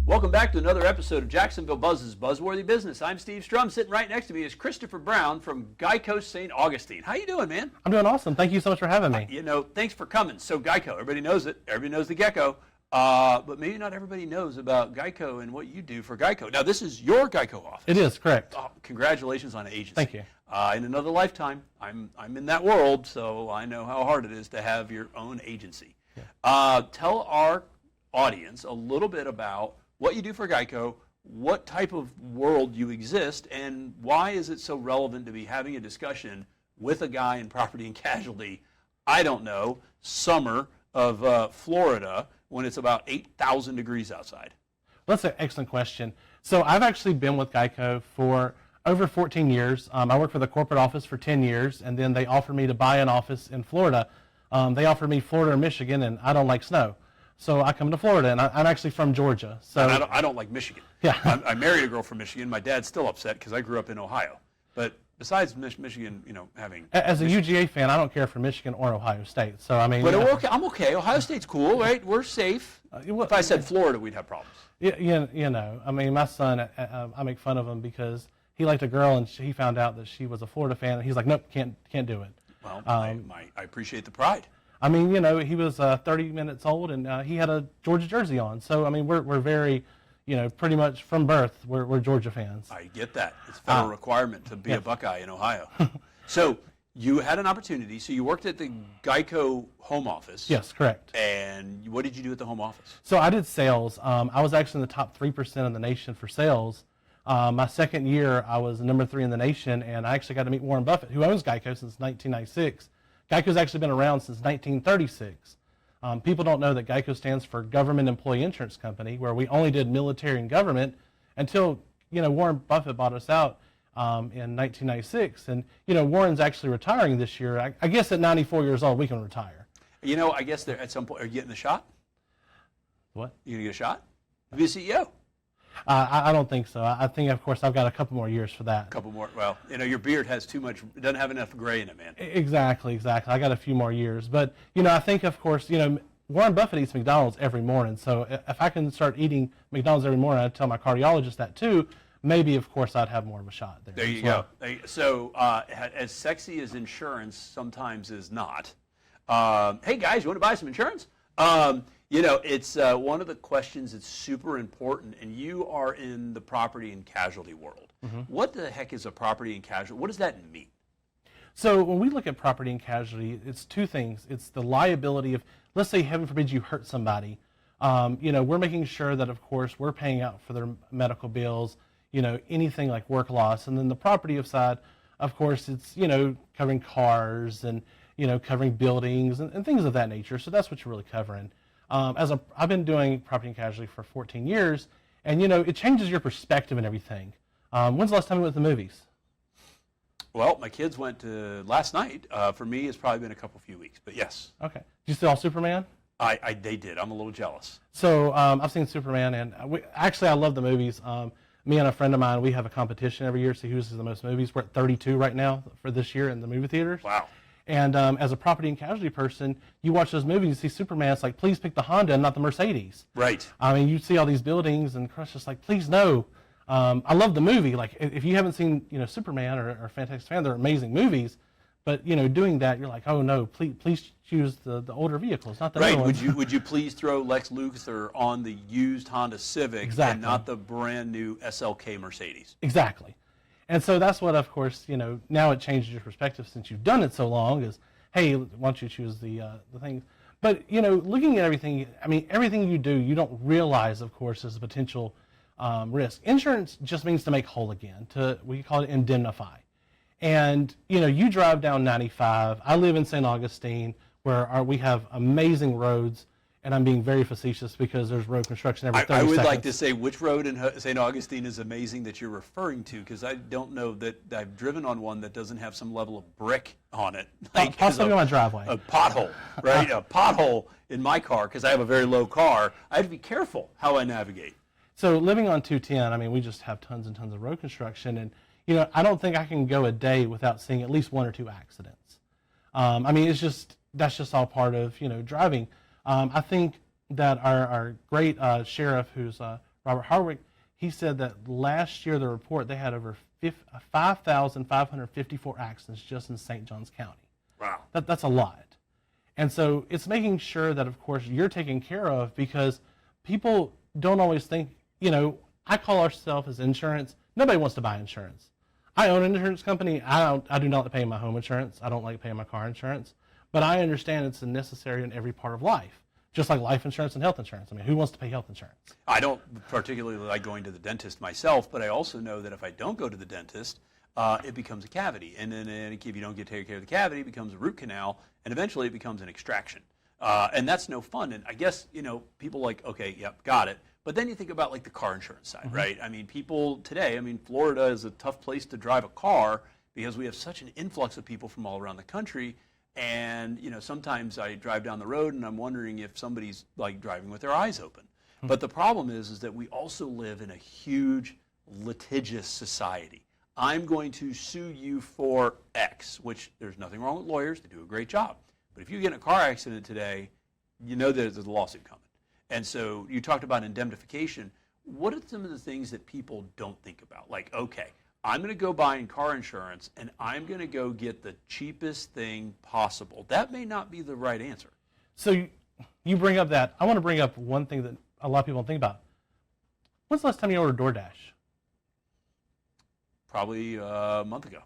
Welcome back to another episode of Jacksonville Buzz's Buzzworthy Business. I'm Steve Strum. Sitting right next to me is Christopher Brown from GEICO St. Augustine. How you doing, man? I'm doing awesome. Thank you so much for having me. Thanks for coming. So GEICO, everybody knows it. Everybody knows the gecko. But maybe not everybody knows about GEICO and what you do for GEICO. Now, this is your GEICO office. It is, correct. Congratulations on agency. Thank you. In another lifetime, I'm in that world, so I know how hard it is to have your own agency. Yeah. Tell our audience a little bit about what you do for GEICO, what type of world you exist, and why is it so relevant to be having a discussion with a guy in property and casualty, I don't know, summer of Florida when it's about 8,000 degrees outside? Well, that's an excellent question. So I've actually been with GEICO for over 14 years. I worked for the corporate office for 10 years, and then they offered me to buy an office in Florida. They offered me Florida or Michigan, and I don't like snow. So I come to Florida, and I'm actually from Georgia. So and I don't like Michigan. Yeah. I married a girl from Michigan. My dad's still upset because I grew up in Ohio. But besides Michigan, having... As a UGA fan, I don't care for Michigan or Ohio State. So, I mean... But I'm okay. Ohio State's cool, right? We're safe. If I said Florida, we'd have problems. I mean, my son, I make fun of him because he liked a girl, and he found out that she was a Florida fan, and he's like, nope, can't do it. Well, I appreciate the pride. I mean, he was 30 minutes old, and he had a Georgia jersey on. So, I mean, we're very, pretty much from birth, we're Georgia fans. I get that. It's a federal requirement to be a Buckeye in Ohio. So you had an opportunity. So you worked at the GEICO home office. Yes, correct. And what did you do at the home office? So I did sales. I was actually in the top 3% of the nation for sales. My second year, I was number 3 in the nation, and I actually got to meet Warren Buffett, who owns GEICO since 1996. GEICO's actually been around since 1936. People don't know that GEICO stands for Government Employee Insurance Company, where we only did military and government until, Warren Buffett bought us out in 1996. And, Warren's actually retiring this year. I guess at 94 years old, we can retire. I guess at some point, are you getting the shot? What? You going to get a shot? Be a CEO? I don't think so. I think, of course, I've got a couple more years for that. A couple more. Well, your beard has too much. It doesn't have enough gray in it, man. Exactly. I got a few more years. But, I think, of course, Warren Buffett eats McDonald's every morning. So if I can start eating McDonald's every morning, I'd tell my cardiologist that too. Maybe, of course, I'd have more of a shot there. There you go. So as sexy as insurance sometimes is not, hey, guys, you want to buy some insurance? It's one of the questions that's super important, and you are in the property and casualty world. Mm-hmm. What the heck is a property and casualty? What does that mean? So when we look at property and casualty, it's two things. It's the liability of, let's say, heaven forbid, you hurt somebody. We're making sure that, of course, we're paying out for their medical bills, anything like work loss. And then the property side, of course, it's, covering cars and, covering buildings and things of that nature. So that's what you're really covering. I've been doing property and casualty for 14 years, and it changes your perspective and everything. When's the last time you went to the movies? Well, my kids went to last night. For me, it's probably been a few weeks, but yes. Okay. Did you see all Superman? They did. I'm a little jealous. So I've seen Superman, and I love the movies. Me and a friend of mine, we have a competition every year to see who has the most movies. We're at 32 right now for this year in the movie theaters. Wow. And as a property and casualty person, you watch those movies, you see Superman, it's like, please pick the Honda and not the Mercedes. Right. I mean, you see all these buildings, and Crush is like, please no. I love the movie. Like, if you haven't seen, Superman or Fantastic Fan, they're amazing movies. But, doing that, you're like, oh no, please choose the older vehicles, not the right. other ones. Would you please throw Lex Luthor on the used Honda Civic and not the brand new SLK Mercedes? Exactly. And so that's what, of course, now it changes your perspective since you've done it so long is, hey, why don't you choose the things? But, looking at everything, I mean, everything you do, you don't realize, of course, is a potential risk. Insurance just means to make whole again. We call it indemnify. And, you drive down 95. I live in St. Augustine where we have amazing roads. And I'm being very facetious because there's road construction every 30 seconds. I would like to say which road in St. Augustine is amazing that you're referring to, because I don't know that I've driven on one that doesn't have some level of brick on it. Like possibly on my driveway. A pothole, right? A pothole in my car, because I have a very low car. I have to be careful how I navigate. So living on 210, I mean, we just have tons and tons of road construction. And, I don't think I can go a day without seeing at least one or two accidents. I mean, that's just all part of, driving. I think that our great sheriff, who's Robert Harwick, he said that last year, the report, they had over 5,554 accidents just in St. Johns County. Wow. That's a lot. And so it's making sure that, of course, you're taken care of, because people don't always think, I call ourselves as insurance. Nobody wants to buy insurance. I own an insurance company. I do not like paying my home insurance. I don't like paying my car insurance. But I understand it's necessary in every part of life, just like life insurance and health insurance. I mean, who wants to pay health insurance? I don't particularly like going to the dentist myself, but I also know that if I don't go to the dentist, it becomes a cavity. And then if you don't get taken care of the cavity, it becomes a root canal, and eventually it becomes an extraction. And that's no fun. And I guess, people like, okay, yep, got it. But then you think about like the car insurance side, right? I mean, people today, Florida is a tough place to drive a car because we have such an influx of people from all around the country. And, sometimes I drive down the road and I'm wondering if somebody's like driving with their eyes open. But the problem is that we also live in a huge litigious society. I'm going to sue you for X, which there's nothing wrong with lawyers. They do a great job. But if you get in a car accident today, you know there's a lawsuit coming. And so you talked about indemnification. What are some of the things that people don't think about? Like, okay, I'm going to go buy car insurance and I'm going to go get the cheapest thing possible. That may not be the right answer. So you bring up that. I want to bring up one thing that a lot of people don't think about. When's the last time you ordered DoorDash? Probably a month ago.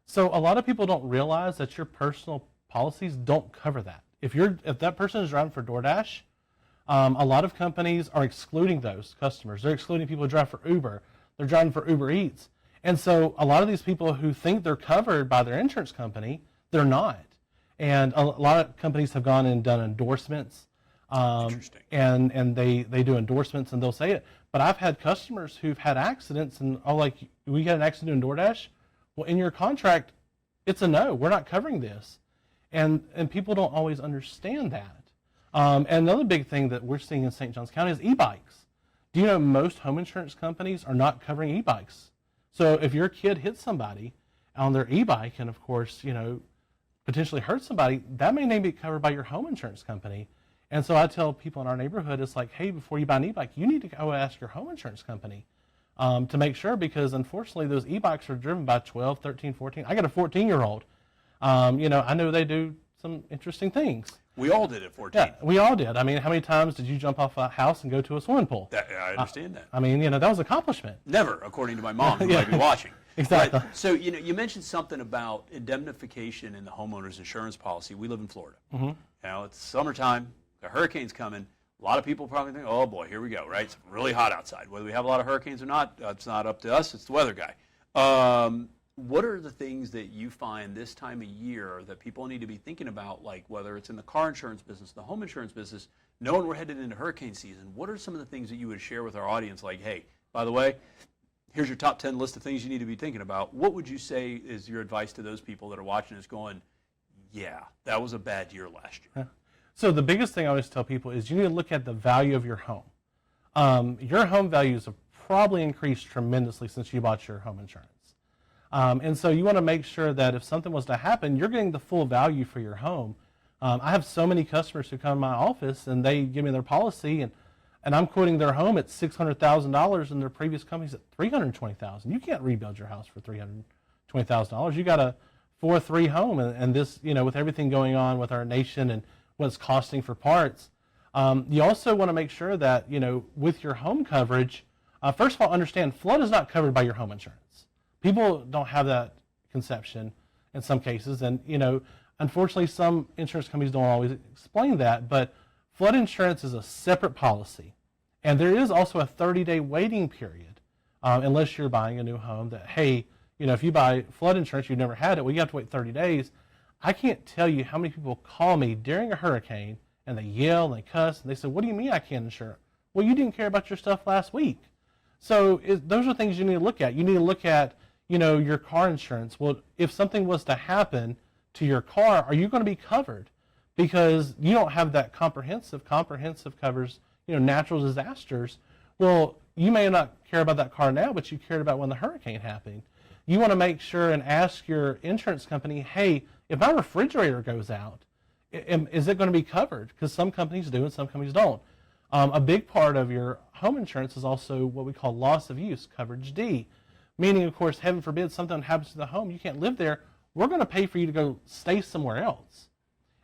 So a lot of people don't realize that your personal policies don't cover that. If that person is driving for DoorDash, a lot of companies are excluding those customers. They're excluding people who drive for Uber. They're driving for Uber Eats. And so a lot of these people who think they're covered by their insurance company, they're not. And a lot of companies have gone and done endorsements. Interesting. And they do endorsements and they'll say it. But I've had customers who've had accidents and we had an accident in DoorDash. Well, in your contract, it's a no. We're not covering this. And people don't always understand that. And another big thing that we're seeing in St. Johns County is e-bikes. Do you know most home insurance companies are not covering e-bikes? So if your kid hits somebody on their e-bike and, of course, potentially hurt somebody, that may not be covered by your home insurance company. And so I tell people in our neighborhood, it's like, hey, before you buy an e-bike, you need to go ask your home insurance company to make sure, because unfortunately those e-bikes are driven by 12, 13, 14. I got a 14-year-old. I know they do some interesting things. We all did at 14. Yeah, we all did. I mean, how many times did you jump off a house and go to a swimming pool? I understand that. I mean, that was an accomplishment. Never, according to my mom, who might be watching. Exactly. But, so, you mentioned something about indemnification in the homeowner's insurance policy. We live in Florida. Mm-hmm. It's summertime. The hurricane's coming. A lot of people probably think, oh, boy, here we go, right? It's really hot outside. Whether we have a lot of hurricanes or not, it's not up to us. It's the weather guy. What are the things that you find this time of year that people need to be thinking about, like whether it's in the car insurance business, the home insurance business, knowing we're headed into hurricane season? What are some of the things that you would share with our audience, like, hey, by the way, here's your top 10 list of things you need to be thinking about? What would you say is your advice to those people that are watching us going, yeah, that was a bad year last year? So the biggest thing I always tell people is you need to look at the value of your home. Your home values have probably increased tremendously since you bought your home insurance. And so you want to make sure that if something was to happen, you're getting the full value for your home. I have so many customers who come to my office and they give me their policy and I'm quoting their home at $600,000 and their previous company's at $320,000. You can't rebuild your house for $320,000. You got a 4-3 home, and this, with everything going on with our nation and what it's costing for parts, you also want to make sure that, with your home coverage, first of all, understand flood is not covered by your home insurance. People don't have that conception in some cases, and unfortunately some insurance companies don't always explain that, but flood insurance is a separate policy, and there is also a 30-day waiting period unless you're buying a new home that, hey, if you buy flood insurance, you've never had it, well, you have to wait 30 days. I can't tell you how many people call me during a hurricane and they yell and they cuss and they say, what do you mean I can't insure it? Well, you didn't care about your stuff last week. So those are things you need to look at. You need to look at your car insurance. Well, if something was to happen to your car, are you going to be covered? Because you don't have that comprehensive. Comprehensive covers, natural disasters. Well, you may not care about that car now, but you cared about when the hurricane happened. You want to make sure and ask your insurance company, hey, if my refrigerator goes out, is it going to be covered? Because some companies do and some companies don't. A big part of your home insurance is also what we call loss of use, coverage D, meaning, of course, heaven forbid something happens to the home, you can't live there, we're going to pay for you to go stay somewhere else.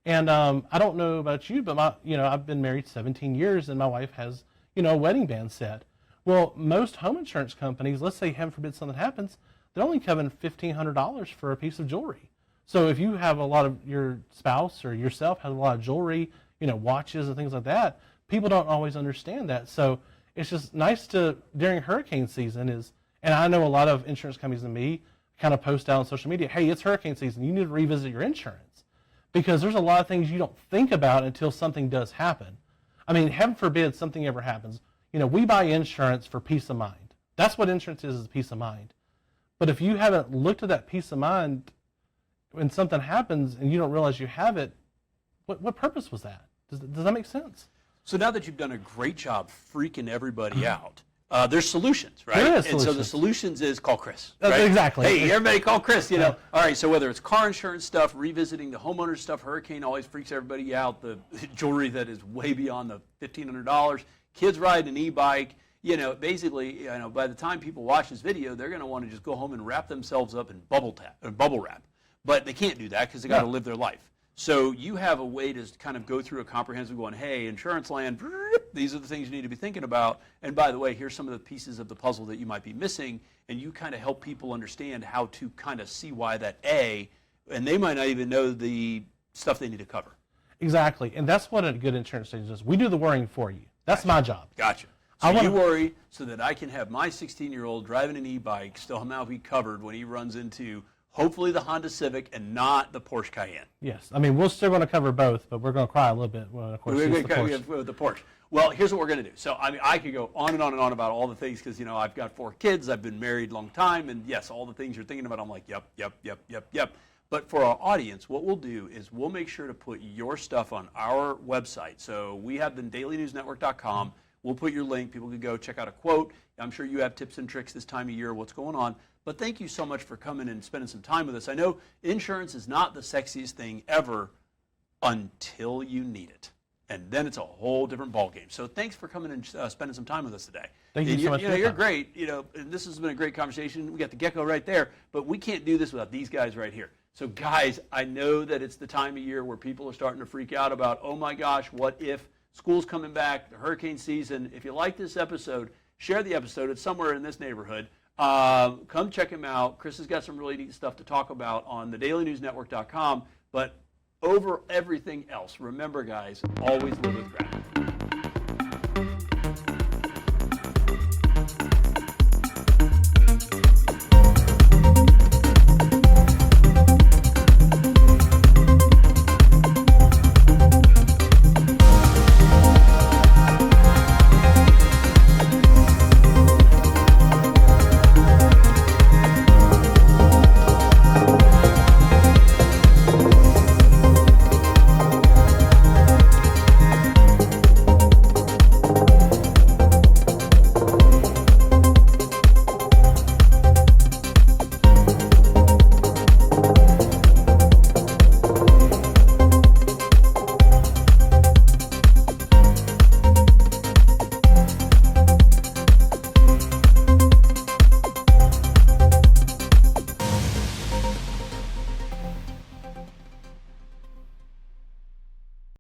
And I don't know about you, but I've been married 17 years, and my wife has, a wedding band set. Well, most home insurance companies, let's say heaven forbid something happens, they're only covering $1,500 for a piece of jewelry. So if you have a lot of, your spouse or yourself has a lot of jewelry, watches and things like that, people don't always understand that. So it's just nice to, during hurricane season and I know a lot of insurance companies and me kind of post out on social media, hey, it's hurricane season, you need to revisit your insurance. Because there's a lot of things you don't think about until something does happen. I mean, heaven forbid something ever happens. We buy insurance for peace of mind. That's what insurance is peace of mind. But if you haven't looked at that peace of mind when something happens and you don't realize you have it, what purpose was that? Does that make sense? So now that you've done a great job freaking everybody out, there's solutions, right? There is and so the solutions. solutions is call Chris. Right? Exactly. Hey, everybody call Chris, Yeah. All right, so whether it's car insurance stuff, revisiting the homeowner stuff, hurricane always freaks everybody out, the jewelry that is way beyond the $1,500, kids riding an e-bike, basically, by the time people watch this video, they're going to want to just go home and wrap themselves up in bubble wrap. But they can't do that because they got to live their life. So you have a way to kind of go through a comprehensive going, hey, insurance land, these are the things you need to be thinking about. And by the way, here's some of the pieces of the puzzle that you might be missing. And you kind of help people understand how to kind of see why that A, and they might not even know the stuff they need to cover. Exactly. And that's what a good insurance agent does. We do the worrying for you. That's my job. Gotcha. So you worry so that I can have my 16-year-old driving an e-bike still somehow be covered when he runs into hopefully the Honda Civic and not the Porsche Cayenne. Yes. I mean, we're still going to cover both, but we're going to cry a little bit when, of course, We're it's going the to Porsche. the Porsche. Well, here's what we're going to do. So, I could go on and on and on about all the things because, I've got 4 kids. I've been married a long time. And, yes, all the things you're thinking about, I'm like, yep. But for our audience, what we'll do is we'll make sure to put your stuff on our website. So we have the dailynewsnetwork.com. We'll put your link. People can go check out a quote. I'm sure you have tips and tricks this time of year, what's going on. But thank you so much for coming and spending some time with us. I know insurance is not the sexiest thing ever until you need it. And then it's a whole different ballgame. So thanks for coming and spending some time with us today. Thank you so much for your You're time. great. And this has been a great conversation. We got the gecko right there, but we can't do this without these guys right here. So guys, I know that it's the time of year where people are starting to freak out about, oh my gosh, what if school's coming back, the hurricane season. If you like this episode, share the episode. It's somewhere in this neighborhood. Come check him out. Chris has got some really neat stuff to talk about on thedailyNewsNetwork.com. But over everything else, remember, guys, always live with gratitude.